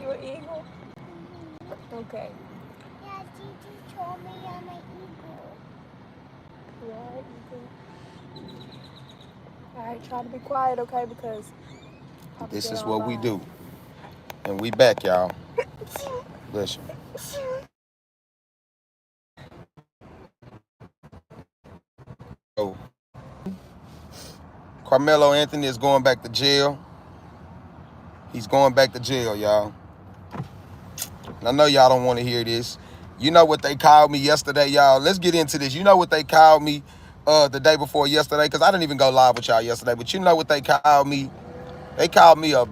You an eagle? Okay. Yeah, Gigi told me I'm an eagle. You alright? You good? Alright, try to be quiet, okay? Because Papa This get is what we online. do. And we back, y'all. Bless you. So, Carmelo Anthony is going back to jail. He's going back to jail, y'all. And I know y'all don't want to hear this. You know what they called me yesterday, y'all? Let's get into this. You know what they called me the day before yesterday? Because I didn't even go live with y'all yesterday. But you know what they called me? They called me a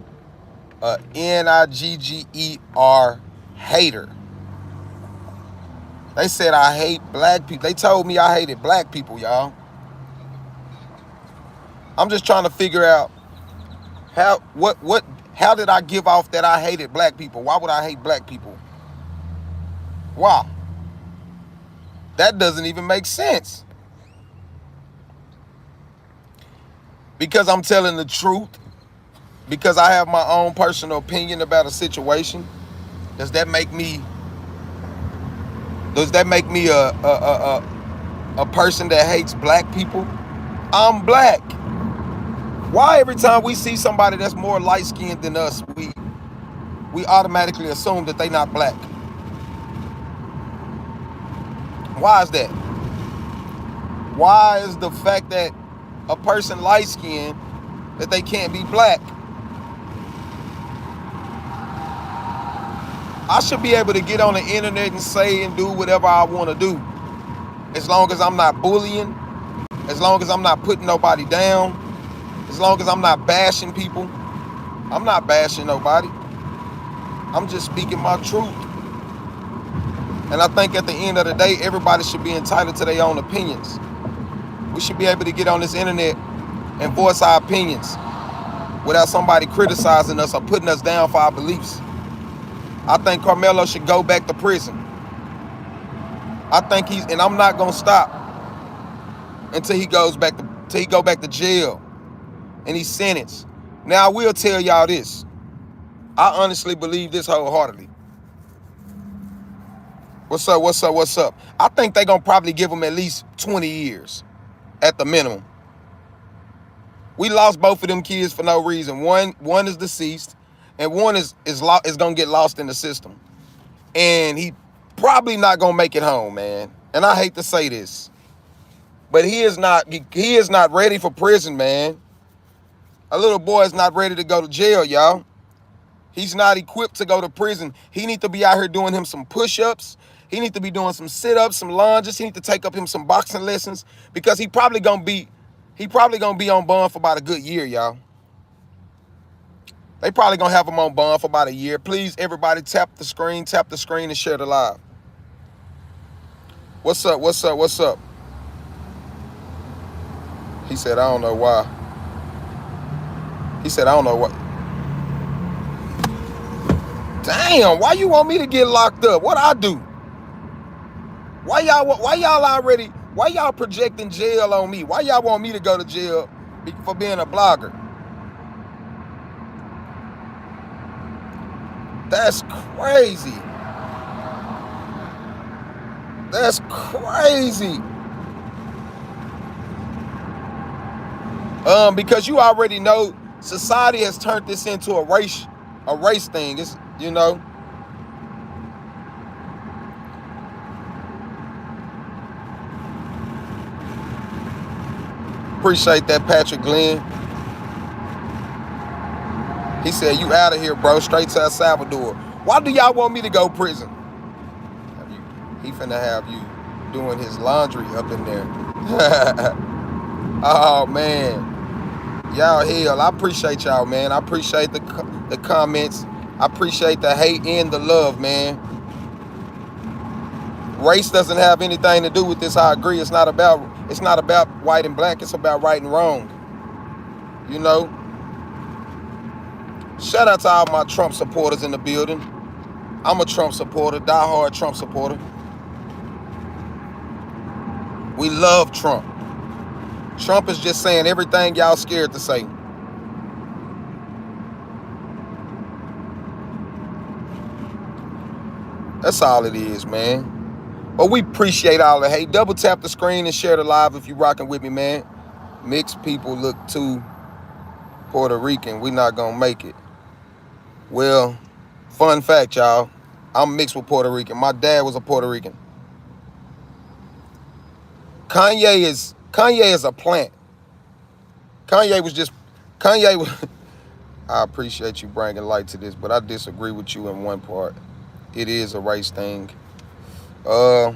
Nigger hater. They said I hate black people. They told me I hated black people, y'all. I'm just trying to figure out how did I give off that I hated black people? Why would I hate black people? Why? That doesn't even make sense. Because I'm telling the truth? Because I have my own personal opinion about a situation? Does that make me a person that hates black people? I'm black. Why every time we see somebody that's more light-skinned than us, we automatically assume that they not black? Why is that? Why is the fact that a person light-skinned that they can't be black? I should be able to get on the internet and say and do whatever I want to do. As long as I'm not bullying, as long as I'm not putting nobody down, as long as I'm not bashing people. I'm not bashing nobody. I'm just speaking my truth. And I think at the end of the day, everybody should be entitled to their own opinions. We should be able to get on this internet and voice our opinions without somebody criticizing us or putting us down for our beliefs. I think Carmelo should go back to prison. I think and I'm not gonna stop until he go back to jail and he's sentenced. Now I will tell y'all this. I honestly believe this wholeheartedly. What's up? What's up? What's up? I think they're gonna probably give him at least 20 years at the minimum. We lost both of them kids for no reason. One is deceased, and one is gonna get lost in the system. And he probably not gonna make it home, man. And I hate to say this, but he is not ready for prison, man. A little boy is not ready to go to jail, y'all. He's not equipped to go to prison. He need to be out here doing him some push-ups. He need to be doing some sit-ups, some lunges. He need to take up him some boxing lessons because he probably gonna be on bond for about a good year, y'all. They probably gonna have him on bond for about a year. Please, everybody, tap the screen, and share the live. What's up? What's up? What's up? He said, I don't know why. He said, I don't know what. Damn, why you want me to get locked up? What I do? Why y'all projecting jail on me? Why y'all want me to go to jail for being a blogger? That's crazy. That's crazy. Because you already know society has turned this into a race thing. It's, you know. Appreciate that, Patrick Glenn. He said, you out of here, bro. Straight to El Salvador. Why do y'all want me to go prison? He finna have you doing his laundry up in there. Oh, man. Y'all hell, I appreciate y'all, man. I appreciate the comments. I appreciate the hate and the love, man. Race doesn't have anything to do with this. I agree. It's not about white and black. It's about right and wrong. You know? Shout out to all my Trump supporters in the building. I'm a Trump supporter, diehard Trump supporter. We love Trump. Trump is just saying everything y'all scared to say. That's all it is, man. But we appreciate all the hate. Double tap the screen and share the live if you rocking with me, man. Mixed people look too Puerto Rican. We not gonna make it. Well, fun fact, y'all. I'm mixed with Puerto Rican. My dad was a Puerto Rican. Kanye is a plant. Kanye was. I appreciate you bringing light to this, but I disagree with you in one part. It is a race thing. I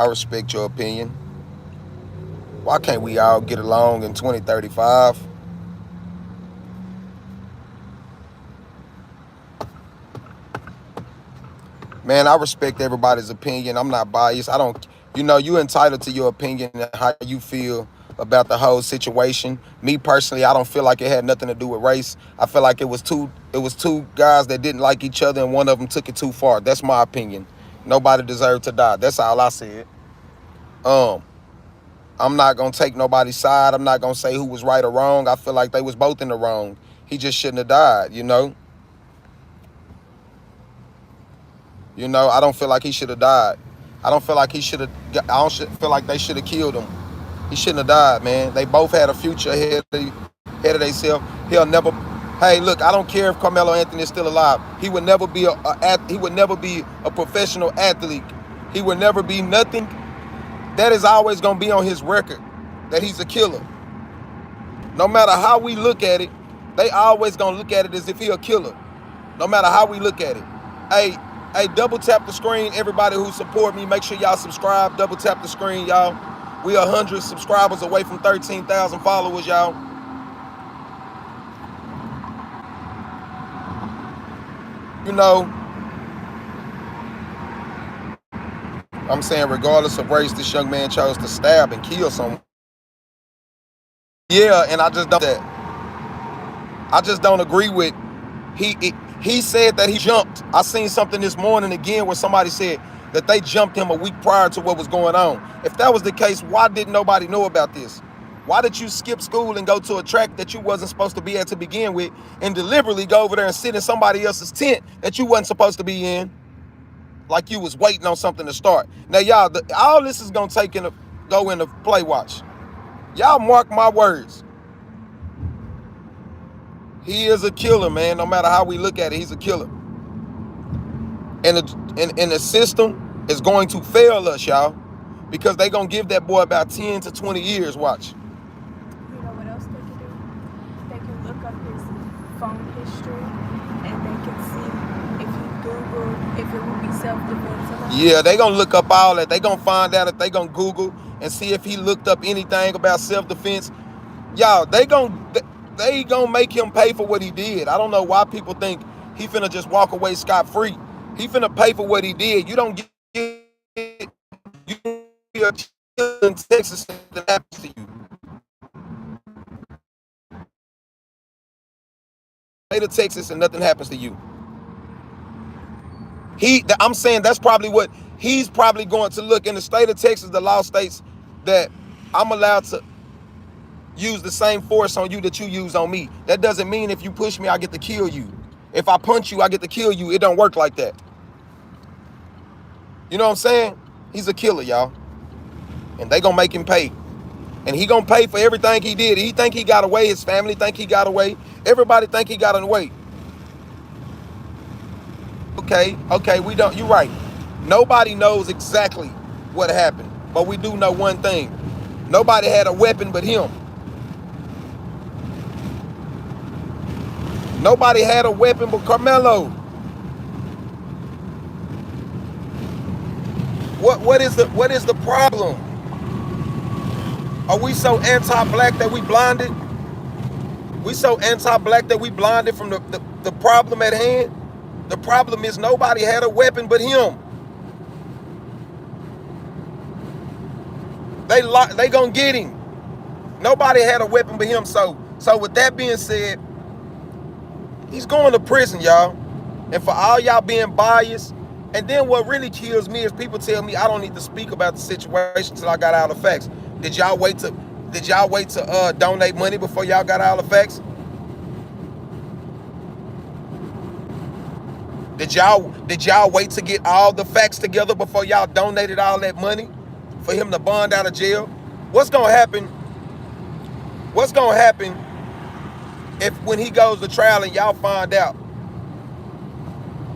respect your opinion. Why can't we all get along in 2035? Man, I respect everybody's opinion. I'm not biased. I don't, you entitled to your opinion and how you feel about the whole situation. Me personally, I don't feel like it had nothing to do with race. I feel like it was two guys that didn't like each other and one of them took it too far. That's my opinion. Nobody deserved to die. That's all I said. Um, I'm not gonna take nobody's side. I'm not gonna say who was right or wrong. I feel like they was both in the wrong. He just shouldn't have died. I don't feel like he should have died. I don't feel like he should have. I don't feel like they should have killed him. He shouldn't have died, man. They both had a future ahead of themselves. He'll never. Hey, look, I don't care if Carmelo Anthony is still alive. He would never be he would never be a professional athlete. He would never be nothing. That is always gonna be on his record that he's a killer. No matter how we look at it, they always gonna look at it as if he a killer. No matter how we look at it. Hey, double tap the screen. Everybody who support me, make sure y'all subscribe. Double tap the screen, y'all. We are 100 subscribers away from 13,000 followers, y'all. I'm saying regardless of race, this young man chose to stab and kill someone. Yeah, and I just don't agree with he said that he jumped. I seen something this morning again where somebody said that they jumped him a week prior to what was going on. If that was the case, why didn't nobody know about this? Why did you skip school and go to a track that you wasn't supposed to be at to begin with and deliberately go over there and sit in somebody else's tent that you wasn't supposed to be in? Like you was waiting on something to start. Now, y'all, all this is going to go into play watch. Y'all mark my words. He is a killer, man. No matter how we look at it, he's a killer. And the system is going to fail us, y'all, because they going to give that boy about 10 to 20 years, watch. You know what else they can do? They can look up his phone history and they can see if he Googled if it would be self-defense. Yeah, they going to look up all that. They going to find out if they going to Google and see if he looked up anything about self-defense. Y'all, they going to make him pay for what he did. I don't know why people think he finna just walk away scot-free. He finna pay for what he did. You don't get you in Texas that happens to you. Stay to Texas and nothing happens to you. I'm saying that's probably what he's probably going to look in the state of Texas. The law states that I'm allowed to use the same force on you that you use on me. That doesn't mean if you push me, I get to kill you. If I punch you, I get to kill you. It don't work like that. You know what I'm saying? He's a killer, y'all. And they gonna make him pay. And he gonna pay for everything he did. He think he got away. His family think he got away. Everybody think he got away. Okay, we don't. You're right. Nobody knows exactly what happened. But we do know one thing. Nobody had a weapon but him. Nobody had a weapon but Carmelo. What is the problem? Are we so anti-black that we blinded? We so anti-black that we blinded from the problem at hand? The problem is nobody had a weapon but him. They gonna get him. Nobody had a weapon but him. So with that being said, he's going to prison, y'all. And for all y'all being biased, and then what really kills me is people tell me I don't need to speak about the situation until I got all the facts. Did y'all wait to donate money before y'all got all the facts? Did y'all wait to get all the facts together before y'all donated all that money for him to bond out of jail? What's gonna happen? What's gonna happen if when he goes to trial and y'all find out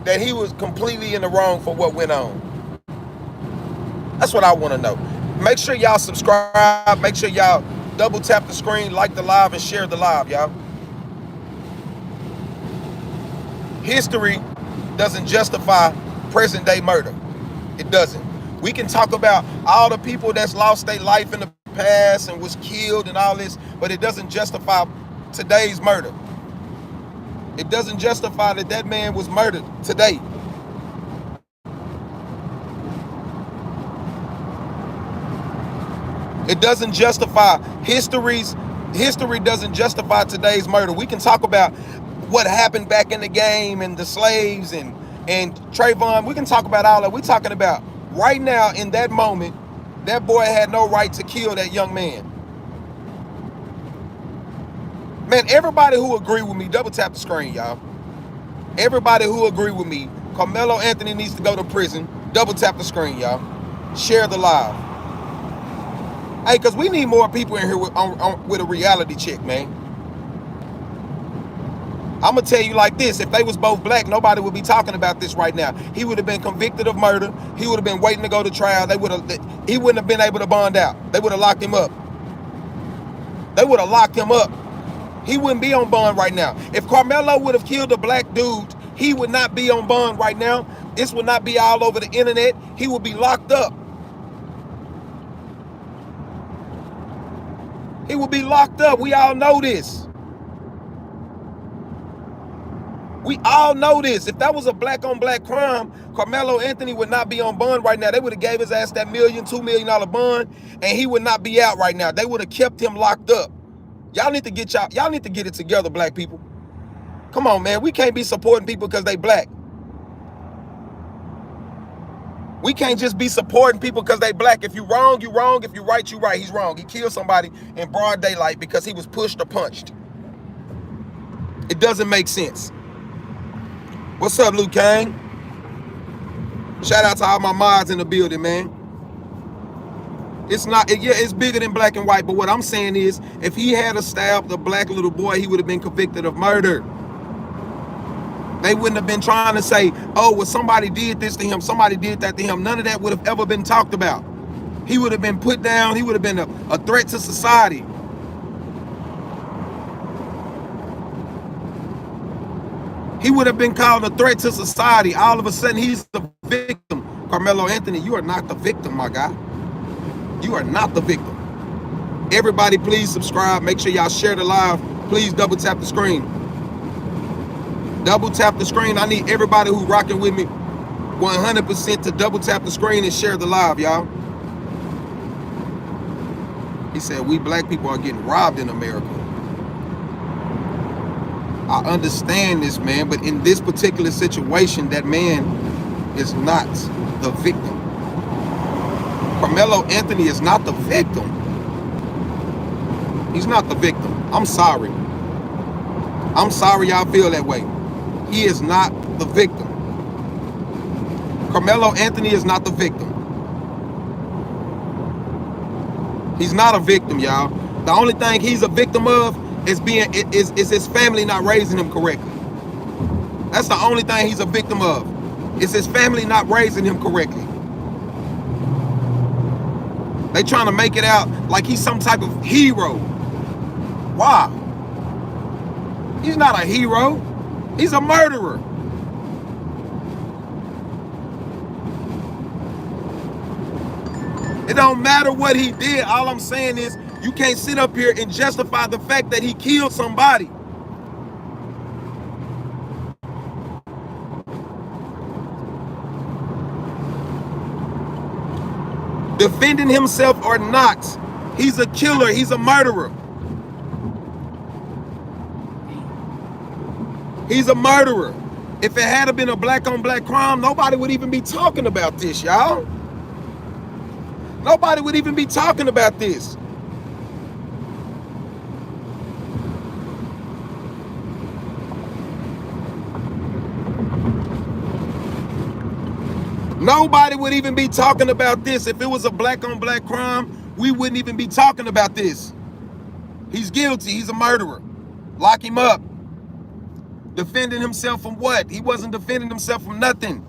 that he was completely in the wrong for what went on? That's what I want to know. Make sure y'all subscribe. Make sure y'all double tap the screen, like the live, and share the live, y'all. History doesn't justify present day murder. It doesn't. We can talk about all the people that's lost their life in the past and was killed and all this, but it doesn't justify today's murder. It doesn't justify that man was murdered today. It doesn't justify history doesn't justify today's murder. We can talk about what happened back in the game and the slaves and Trayvon. We can talk about all that. We're talking about right now in that moment, that boy had no right to kill that young man. Man, everybody who agree with me, double tap the screen, y'all. Everybody who agree with me, Karmelo Anthony needs to go to prison. Double tap the screen, y'all. Share the live. Hey, because we need more people in here with a reality check, man. I'm going to tell you like this. If they was both black, nobody would be talking about this right now. He would have been convicted of murder. He would have been waiting to go to trial. He wouldn't have been able to bond out. They would have locked him up. They would have locked him up. He wouldn't be on bond right now. If Carmelo would have killed a black dude, he would not be on bond right now. This would not be all over the internet. He would be locked up. He would be locked up. We all know this. We all know this. If that was a black on black crime, Carmelo Anthony would not be on bond right now. They would have gave his ass that $1 million, $2 million bond, and he would not be out right now. They would have kept him locked up. Y'all need to get it together, black people. Come on, man. We can't be supporting people because they black. We can't just be supporting people because they black. If you wrong, you wrong. If you right, you right. He's wrong. He killed somebody in broad daylight because he was pushed or punched. It doesn't make sense. What's up, Luke Kang? Shout out to all my mods in the building, man. It's bigger than black and white, but what I'm saying is, if he had stabbed the black little boy, he would have been convicted of murder. They wouldn't have been trying to say, oh, well, somebody did this to him, somebody did that to him. None of that would have ever been talked about. He would have been put down. He would have been a threat to society. He would have been called a threat to society. All of a sudden, he's the victim. Carmelo Anthony, you are not the victim, my guy. You are not the victim. Everybody, please subscribe. Make sure y'all share the live. Please double tap the screen. Double tap the screen. I need everybody who rocking with me 100% to double tap the screen and share the live, y'all. He said, we black people are getting robbed in America. I understand this, man, but in this particular situation, that man is not the victim. Carmelo Anthony is not the victim. He's not the victim. I'm sorry. I'm sorry y'all feel that way. He is not the victim. Carmelo Anthony is not the victim. He's not a victim, y'all. The only thing he's a victim of is his family not raising him correctly. That's the only thing he's a victim of. Is his family not raising him correctly. They trying to make it out like he's some type of hero. Why? He's not a hero. He's a murderer. It don't matter what he did. All I'm saying is you can't sit up here and justify the fact that he killed somebody. Defending himself or not, he's a killer, he's a murderer. He's a murderer. If it had been a black on black crime, nobody would even be talking about this, y'all. Nobody would even be talking about this. Nobody would even be talking about this. If it was a black on black crime, we wouldn't even be talking about this. He's guilty. He's a murderer. Lock him up. Defending himself from what? He wasn't defending himself from nothing.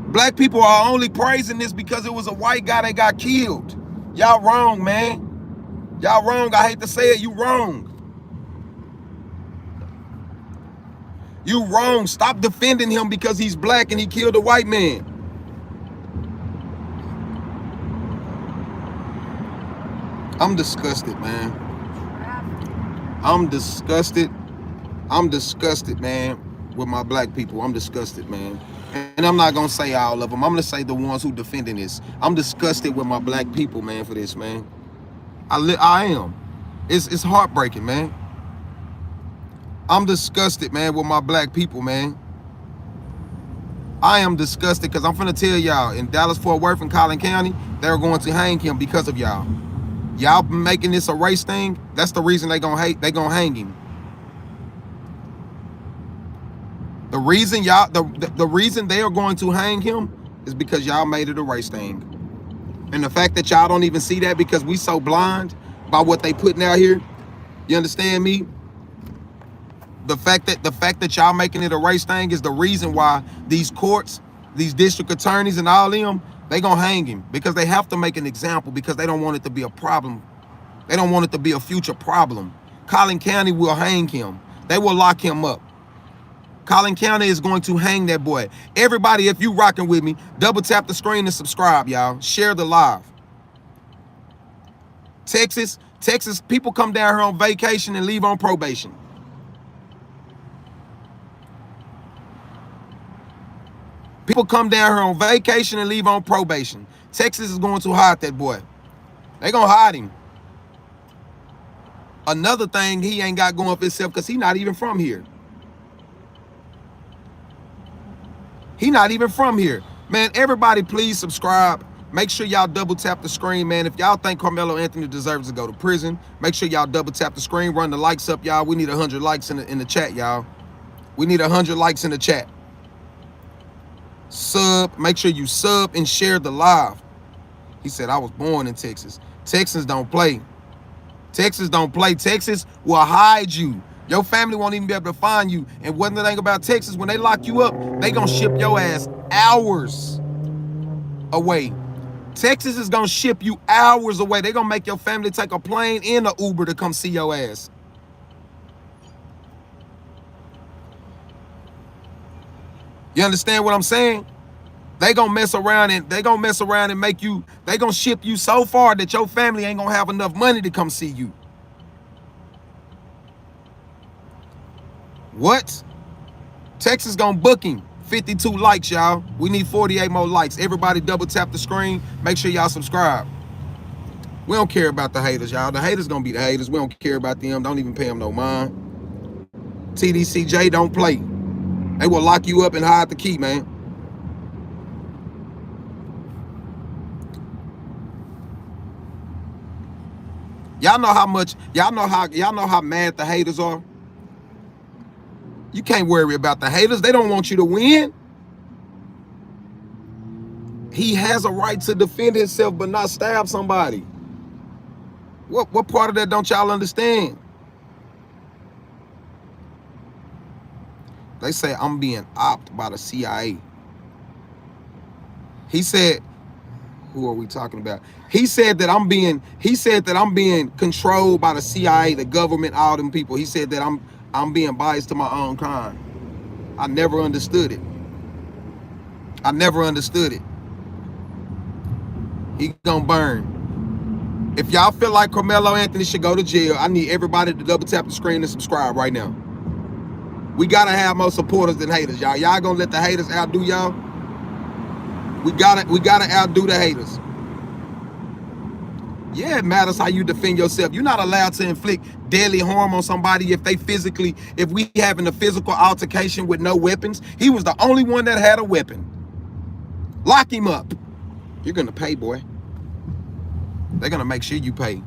Black people are only praising this because it was a white guy that got killed. Y'all wrong, man. Y'all wrong. I hate to say it. You wrong. You wrong. Stop defending him because he's black and he killed a white man. I'm disgusted, man. I'm disgusted. I'm disgusted, man, with my black people. I'm disgusted, man. And I'm not going to say all of them. I'm going to say the ones who defending this. I'm disgusted with my black people, man, for this, man. I am. It's heartbreaking, man. I'm disgusted, man, with my black people, man. I am disgusted because I'm finna tell y'all, in Dallas, Fort Worth, and Collin County, they're going to hang him because of y'all. Y'all making this a race thing. That's the reason they gonna hang him. The reason y'all, the reason they are going to hang him is because y'all made it a race thing. And the fact that y'all don't even see that because we so blind by what they putting out here. You understand me? The fact that y'all making it a race thing is the reason why these courts, these district attorneys and all them, they gonna hang him because they have to make an example because they don't want it to be a problem. They don't want it to be a future problem. Collin County will hang him. They will lock him up. Collin County is going to hang that boy. Everybody, if you rocking with me, double tap the screen and subscribe, y'all. Share the live. Texas, people come down here on vacation and leave on probation. People come down here on vacation and leave on probation. Texas is going to hide that boy. They gonna hide him. Another thing he ain't got going for himself because he not even from here. He not even from here. Man, everybody please subscribe. Make sure y'all double tap the screen, man. If y'all think Carmelo Anthony deserves to go to prison, make sure y'all double tap the screen. Run the likes up, y'all. We need 100 likes in the chat, y'all. We need 100 likes in the chat. Sub, make sure you sub and share the live. He said, I was born in Texas. Texans don't play. Texas don't play. Texas will hide you. Your family won't even be able to find you. And one thing about Texas, when they lock you up, they gonna ship your ass hours away. Texas is gonna ship you hours away. They gonna make your family take a plane and an Uber to come see your ass. You understand what I'm saying? They gonna mess around and make you, they gonna ship you so far that your family ain't gonna have enough money to come see you. What? Texas gonna book him. 52 likes, y'all. We need 48 more likes. Everybody double tap the screen. Make sure y'all subscribe. We don't care about the haters, y'all. The haters gonna be the haters. We don't care about them. Don't even pay them no mind. TDCJ don't play. They will lock you up and hide the key, man. Y'all know how mad the haters are. You can't worry about the haters. They don't want you to win. He has a right to defend himself but not stab somebody. What part of that don't y'all understand? They say I'm being opped by the CIA. He said, who are we talking about? He said that I'm being controlled by the CIA, the government, all them people. He said that I'm being biased to my own kind. I never understood it. I never understood it. He gonna burn. If y'all feel like Carmelo Anthony should go to jail, I need everybody to double tap the screen and subscribe right now. We gotta have more supporters than haters, y'all. Y'all gonna let the haters outdo y'all? We gotta outdo the haters. Yeah, it matters how you defend yourself. You're not allowed to inflict deadly harm on somebody if we having a physical altercation with no weapons. He was the only one that had a weapon. Lock him up. You're gonna pay, boy. They're gonna make sure you pay.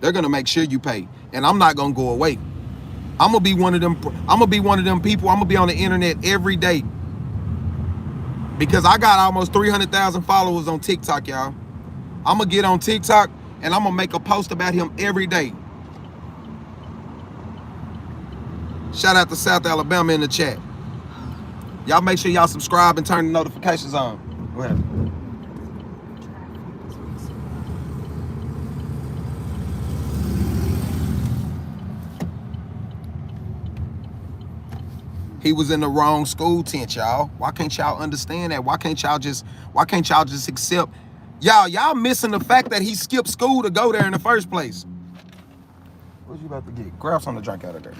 They're gonna make sure you pay. And I'm not gonna go away. I'm gonna be one of them. I'm gonna be one of them people. I'm gonna be on the internet every day because I got almost 300,000 followers on TikTok, y'all. I'm gonna get on TikTok and I'm gonna make a post about him every day. Shout out to South Alabama in the chat. Y'all make sure y'all subscribe and turn the notifications on. Go ahead. He was in the wrong school tent, y'all. Why can't y'all understand that? Why can't y'all just accept? Y'all missing the fact that he skipped school to go there in the first place. What you about to get? Grab something to drink out of there.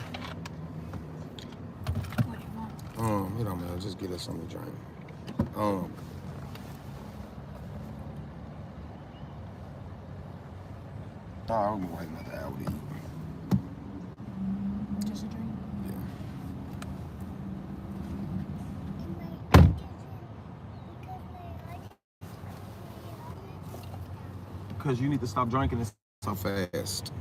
What do you want? You don't matter. Just get us something to drink. I'm gonna wait another hour to eat. Just a drink. Yeah. Because you need to stop drinking it so fast.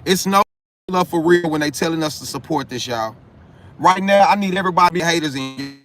It's no love for real when they telling us to support this, y'all. Right now, I need everybody to be haters in